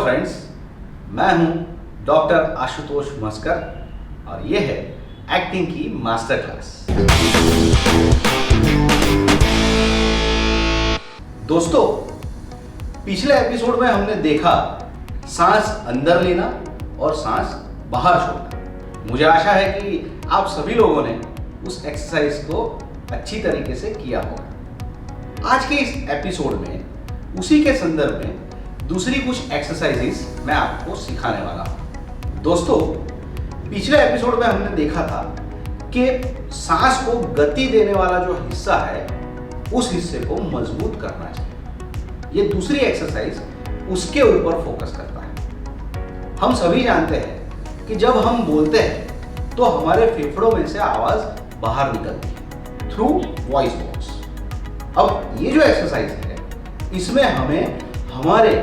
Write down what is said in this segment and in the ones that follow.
Friends, मैं हूं doctor Ashutosh मस्कर और ये है एक्टिंग की मास्टर क्लास। दोस्तों, पिछले एपिसोड में हमने देखा सांस अंदर लेना और सांस बाहर छोड़ना। मुझे आशा है कि आप सभी लोगों ने उस एक्सरसाइज को अच्छी तरीके से किया होगा। आज के इस एपिसोड में उसी के संदर्भ में दूसरी कुछ एक्सरसाइजेस मैं आपको सिखाने वाला हूं। दोस्तों, पिछले एपिसोड में हमने देखा था कि सांस को गति देने वाला जो हिस्सा है उस हिस्से को मजबूत करना चाहिए। ये दूसरी एक्सरसाइज उसके ऊपर फोकस करता है। हम सभी जानते हैं कि जब हम बोलते हैं तो हमारे फेफड़ों में से आवाज बाहर निकलती है थ्रू वॉइस बॉक्स। अब ये जो एक्सरसाइज है इसमें हमें हमारे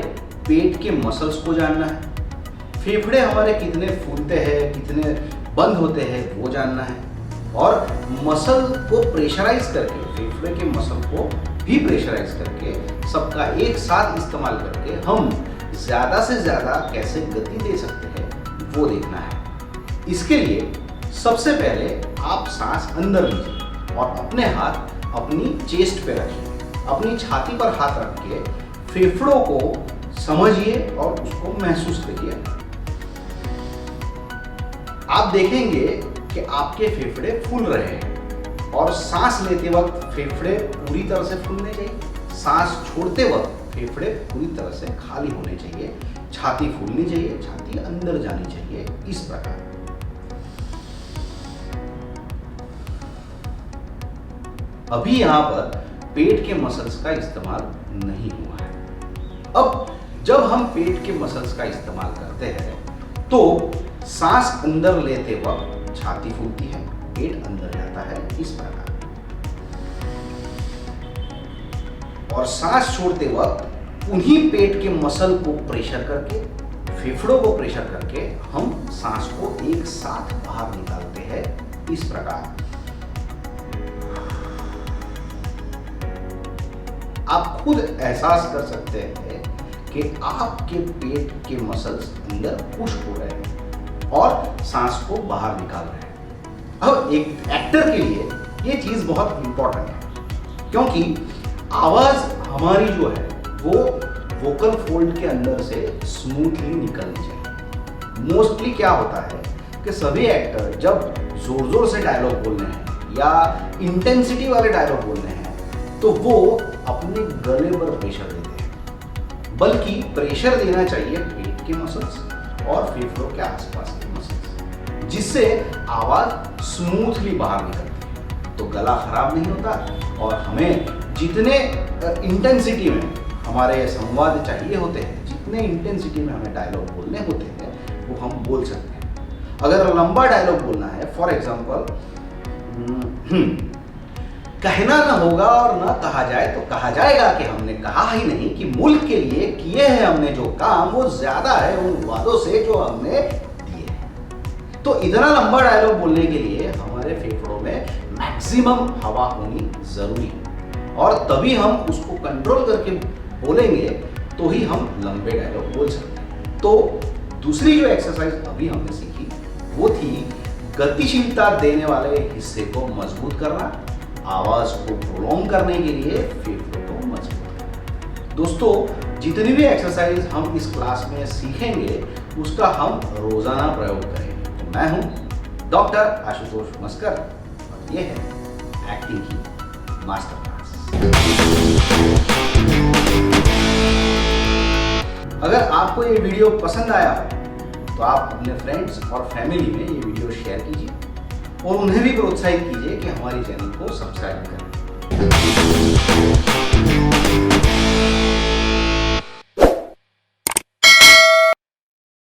पेट के मसल्स को जानना है, फेफड़े हमारे कितने फूलते हैं, कितने बंद होते हैं वो जानना है, और मसल को प्रेशराइज करके, फेफड़े के मसल को भी प्रेशराइज करके, सबका एक साथ इस्तेमाल करके हम ज़्यादा से ज़्यादा कैसे गति दे सकते हैं वो देखना है। इसके लिए सबसे पहले आप सांस अंदर लीजिए और अपने हाथ अपनी चेस्ट पे रखिए, अपनी छाती पर हाथ रख के फेफड़ों को समझिए और उसको महसूस करिए। आप देखेंगे कि आपके फेफड़े फूल रहे हैं और सांस लेते वक्त फेफड़े पूरी तरह से फूलने चाहिए, सांस छोड़ते वक्त फेफड़े पूरी तरह से खाली होने चाहिए, छाती फूलनी चाहिए, छाती अंदर जानी चाहिए, इस प्रकार। अभी यहां पर पेट के मसल्स का इस्तेमाल नहीं हुआ है। अब जब हम पेट के मसल्स का इस्तेमाल करते हैं तो सांस अंदर लेते वक्त छाती फूलती है, पेट अंदर जाता है, इस प्रकार। और सांस छोड़ते वक्त उन्हीं पेट के मसल को प्रेशर करके, फेफड़ों को प्रेशर करके हम सांस को एक साथ बाहर निकालते हैं, इस प्रकार। आप खुद एहसास कर सकते हैं कि आपके पेट के मसल्स अंदर पुश हो रहे हैं और सांस को बाहर निकाल रहे हैं। अब एक एक्टर के लिए ये चीज बहुत इंपॉर्टेंट है, क्योंकि आवाज हमारी जो है वो वोकल फोल्ड के अंदर से स्मूथली निकलनी चाहिए। मोस्टली क्या होता है कि सभी एक्टर जब जोर जोर से डायलॉग बोलने हैं या इंटेंसिटी वाले डायलॉग बोलने हैं तो वो अपने गले पर प्रेशर देते हैं, बल्कि प्रेशर देना चाहिए पेट के मसल्स और फेफड़ों के आसपास के मसल्स, जिससे आवाज स्मूथली बाहर निकलती है, तो गला खराब नहीं होता और हमें जितने इंटेंसिटी में हमारे संवाद चाहिए होते हैं, जितने इंटेंसिटी में हमें डायलॉग बोलने होते हैं वो हम बोल सकते हैं। अगर लंबा डायलॉग बोलना है, फॉर एग्जाम्पल कहना न होगा और न कहा जाए तो कहा जाएगा कि हमने कहा ही नहीं कि मुल्क के लिए किए हैं हमने जो काम वो ज्यादा है उन वादों से जो हमने दिए हैं। तो इतना लंबा डायलॉग बोलने के लिए हमारे फेफड़ों में मैक्सिमम हवा होनी जरूरी है और तभी हम उसको कंट्रोल करके बोलेंगे तो ही हम लंबे डायलॉग बोल सकते हैं। तो दूसरी जो एक्सरसाइज अभी हमने सीखी वो थी गतिशीलता देने वाले हिस्से को मजबूत करना, आवाज को प्रोलॉन्ग करने के लिए फेफड़ों को मजबूत करना। दोस्तों, जितनी भी एक्सरसाइज हम इस क्लास में सीखेंगे उसका हम रोजाना प्रयोग करेंगे। तो मैं हूं डॉक्टर आशुतोष मस्कर और ये है एक्टिंग की मास्टर क्लास। अगर आपको ये वीडियो पसंद आया तो आप अपने फ्रेंड्स और फैमिली में ये वीडियो शेयर कीजिए और उन्हें भी प्रोत्साहित कीजिए कि हमारी चैनल को सब्सक्राइब करें।